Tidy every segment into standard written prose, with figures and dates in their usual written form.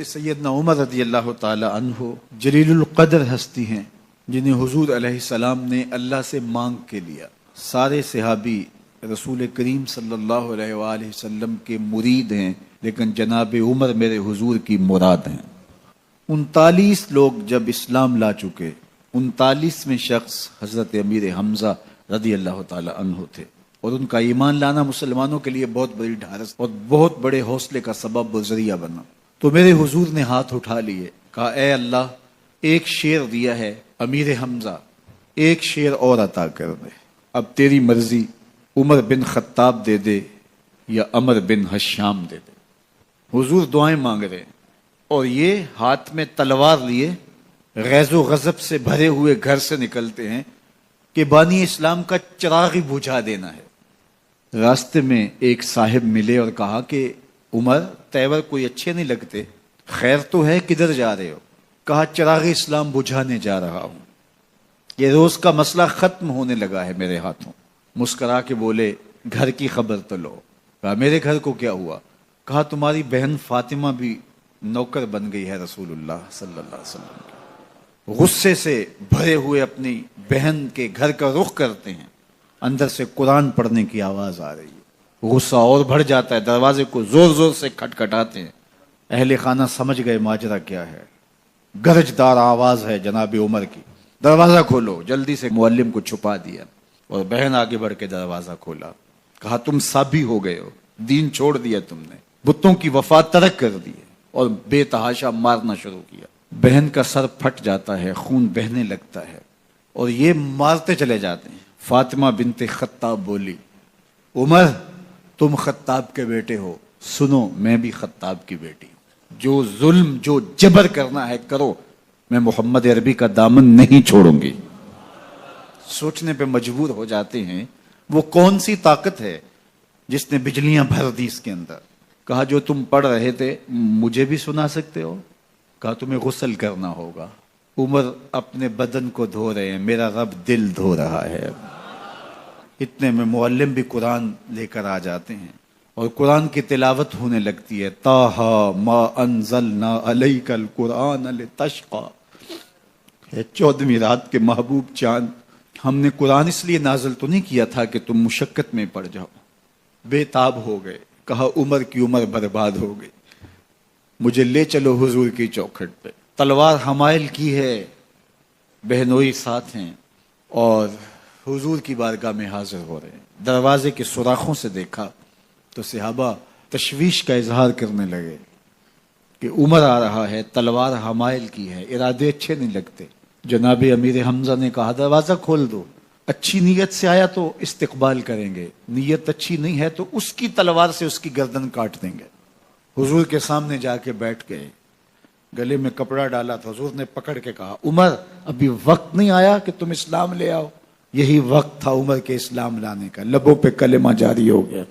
سیدنا عمر رضی اللہ تعالی عنہ جلیل القدر ہستی ہیں جنہیں حضور علیہ السلام نے اللہ سے مانگ کے لیا۔ سارے صحابی رسول کریم صلی اللہ علیہ وآلہ وسلم کے مرید ہیں، لیکن جناب عمر میرے حضور کی مراد ہیں۔ 39 لوگ جب اسلام لا چکے، 39ویں شخص حضرت امیر حمزہ رضی اللہ تعالی عنہ تھے، اور ان کا ایمان لانا مسلمانوں کے لیے بہت بڑی ڈھارس اور بہت بڑے حوصلے کا سبب و ذریعہ بنا۔ تو میرے حضور نے ہاتھ اٹھا لیے، کہا اے اللہ، ایک شیر دیا ہے امیر حمزہ، ایک شیر اور عطا کر دے، اب تیری مرضی، عمر بن خطاب دے دے یا عمر بن حشام دے دے۔ حضور دعائیں مانگ رہے ہیں اور یہ ہاتھ میں تلوار لیے غیظ و غضب سے بھرے ہوئے گھر سے نکلتے ہیں کہ بانی اسلام کا چراغ ہی بجھا دینا ہے۔ راستے میں ایک صاحب ملے اور کہا کہ عمر، تیور کوئی اچھے نہیں لگتے، خیر تو ہے، کدھر جا رہے ہو؟ کہا چراغ اسلام بجھانے جا رہا ہوں، یہ روز کا مسئلہ ختم ہونے لگا ہے میرے ہاتھوں۔ مسکرا کے بولے گھر کی خبر تو لو۔ کہا میرے گھر کو کیا ہوا؟ کہا تمہاری بہن فاطمہ بھی نوکر بن گئی ہے رسول اللہ صلی اللہ علیہ وسلم کی۔ غصے سے بھرے ہوئے اپنی بہن کے گھر کا رخ کرتے ہیں، اندر سے قرآن پڑھنے کی آواز آ رہی ہے، غصہ اور بڑھ جاتا ہے، دروازے کو زور زور سے کھٹکھٹاتے ہیں۔ اہل خانہ سمجھ گئے ماجرا کیا ہے، گرجدار آواز ہے جناب عمر کی، دروازہ کھولو۔ جلدی سے معلم کو چھپا دیا اور بہن آگے بڑھ کے دروازہ کھولا۔ کہا تم سابی ہو گئے ہو، دین چھوڑ دیا تم نے، بتوں کی وفا ترک کر دی اور بے تحاشا مارنا شروع کیا۔ بہن کا سر پھٹ جاتا ہے، خون بہنے لگتا ہے اور یہ مارتے چلے جاتے ہیں۔ فاطمہ بنت خطاب بولی عمر، تم خطاب کے بیٹے ہو، سنو میں بھی خطاب کی بیٹی ہوں، جو ظلم جو جبر کرنا ہے کرو، میں محمد عربی کا دامن نہیں چھوڑوں گی۔ سوچنے پہ مجبور ہو جاتے ہیں وہ کون سی طاقت ہے جس نے بجلیاں بھر دی اس کے اندر۔ کہا جو تم پڑھ رہے تھے مجھے بھی سنا سکتے ہو؟ کہا تمہیں غسل کرنا ہوگا۔ عمر اپنے بدن کو دھو رہے ہیں، میرا رب دل دھو رہا ہے۔ اتنے میں معلم بھی قرآن لے کر آ جاتے ہیں اور قرآن کی تلاوت ہونے لگتی ہے۔ طٰہٰ ما انزلنا علیک القرآن لتشقیٰ، 14ویں رات کے محبوب چاند، ہم نے قرآن اس لیے نازل تو نہیں کیا تھا کہ تم مشقت میں پڑ جاؤ۔ بے تاب ہو گئے، کہا عمر کی عمر برباد ہو گئی، مجھے لے چلو حضور کی چوکھٹ پہ۔ تلوار حمائل کی ہے، بہنوئی ساتھ ہیں اور حضور کی بارگاہ میں حاضر ہو رہے ہیں۔ دروازے کے سوراخوں سے دیکھا تو صحابہ تشویش کا اظہار کرنے لگے کہ عمر آ رہا ہے، تلوار حمائل کی ہے، ارادے اچھے نہیں لگتے۔ جناب امیر حمزہ نے کہا دروازہ کھول دو، اچھی نیت سے آیا تو استقبال کریں گے، نیت اچھی نہیں ہے تو اس کی تلوار سے اس کی گردن کاٹ دیں گے۔ حضور کے سامنے جا کے بیٹھ گئے، گلے میں کپڑا ڈالا تو حضور نے پکڑ کے کہا عمر، ابھی وقت نہیں آیا کہ تم اسلام لے آؤ؟ یہی وقت تھا عمر کے اسلام لانے کا، لبوں پہ کلمہ جاری ہو گیا۔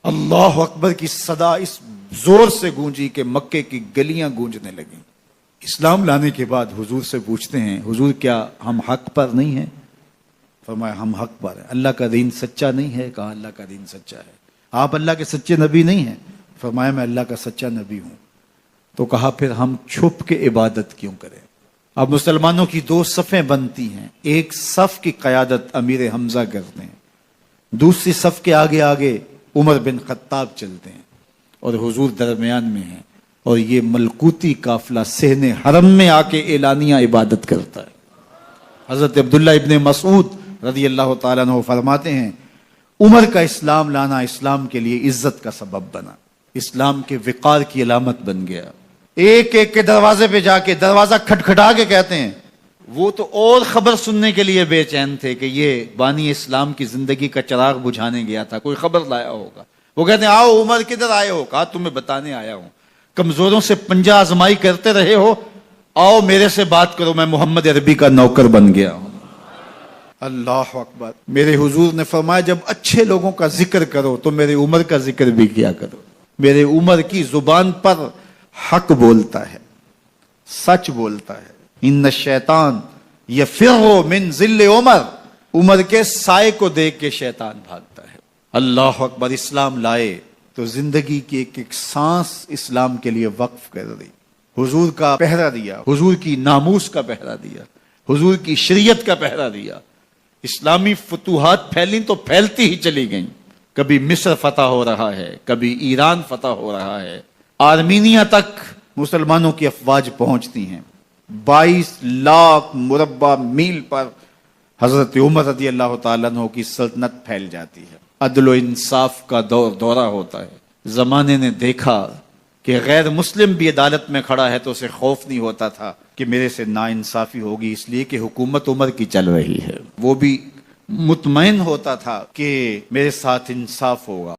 اللہ اکبر کی صدا اس زور سے گونجی کہ مکے کی گلیاں گونجنے لگیں۔ اسلام لانے کے بعد حضور سے پوچھتے ہیں حضور کیا ہم حق پر نہیں ہیں؟ فرمایا ہم حق پر ہیں۔ اللہ کا دین سچا نہیں ہے؟ کہا اللہ کا دین سچا ہے۔ آپ اللہ کے سچے نبی نہیں ہیں؟ فرمایا میں اللہ کا سچا نبی ہوں۔ تو کہا پھر ہم چھپ کے عبادت کیوں کریں؟ اب مسلمانوں کی 2 صفیں بنتی ہیں، ایک صف کی قیادت امیر حمزہ کرتے ہیں، دوسری صف کے آگے آگے عمر بن خطاب چلتے ہیں اور حضور درمیان میں ہیں، اور یہ ملکوتی قافلہ صحن حرم میں آ کے اعلانیہ عبادت کرتا ہے۔ حضرت عبداللہ ابن مسعود رضی اللہ تعالیٰ عنہ فرماتے ہیں عمر کا اسلام لانا اسلام کے لیے عزت کا سبب بنا، اسلام کے وقار کی علامت بن گیا۔ ایک ایک کے دروازے پہ جا کے دروازہ کھٹکھٹا کے کہتے ہیں، وہ تو اور خبر سننے کے لیے بے چین تھے کہ یہ بانی اسلام کی زندگی کا چراغ بجھانے گیا تھا، کوئی خبر لایا ہوگا۔ وہ کہتے ہیں آؤ عمر کدھر آئے ہو؟ کہا تمہیں بتانے آیا ہوں، کمزوروں سے پنجہ آزمائی کرتے رہے ہو، آؤ میرے سے بات کرو، میں محمد عربی کا نوکر بن گیا ہوں۔ اللہ اکبر۔ میرے حضور نے فرمایا جب اچھے لوگوں کا ذکر کرو تو میرے عمر کا ذکر بھی کیا کرو۔ میرے عمر کی زبان پر حق بولتا ہے، سچ بولتا ہے۔ ان الشیطان یفر من ظل عمر، عمر کے سائے کو دیکھ کے شیطان بھاگتا ہے۔ اللہ اکبر۔ اسلام لائے تو زندگی کی ایک ایک سانس اسلام کے لیے وقف کر دی، حضور کا پہرا دیا، حضور کی ناموس کا پہرا دیا، حضور کی شریعت کا پہرا دیا۔ اسلامی فتوحات پھیلیں تو پھیلتی ہی چلی گئیں، کبھی مصر فتح ہو رہا ہے، کبھی ایران فتح ہو رہا ہے، آرمینیا تک مسلمانوں کی افواج پہنچتی ہیں، 22 لاکھ مربع میل پر حضرت عمر رضی اللہ تعالیٰ عنہ کی سلطنت پھیل جاتی ہے۔ عدل و انصاف کا دورہ ہوتا ہے۔ زمانے نے دیکھا کہ غیر مسلم بھی عدالت میں کھڑا ہے تو اسے خوف نہیں ہوتا تھا کہ میرے سے ناانصافی ہوگی، اس لیے کہ حکومت عمر کی چل رہی ہے۔ وہ بھی مطمئن ہوتا تھا کہ میرے ساتھ انصاف ہوگا۔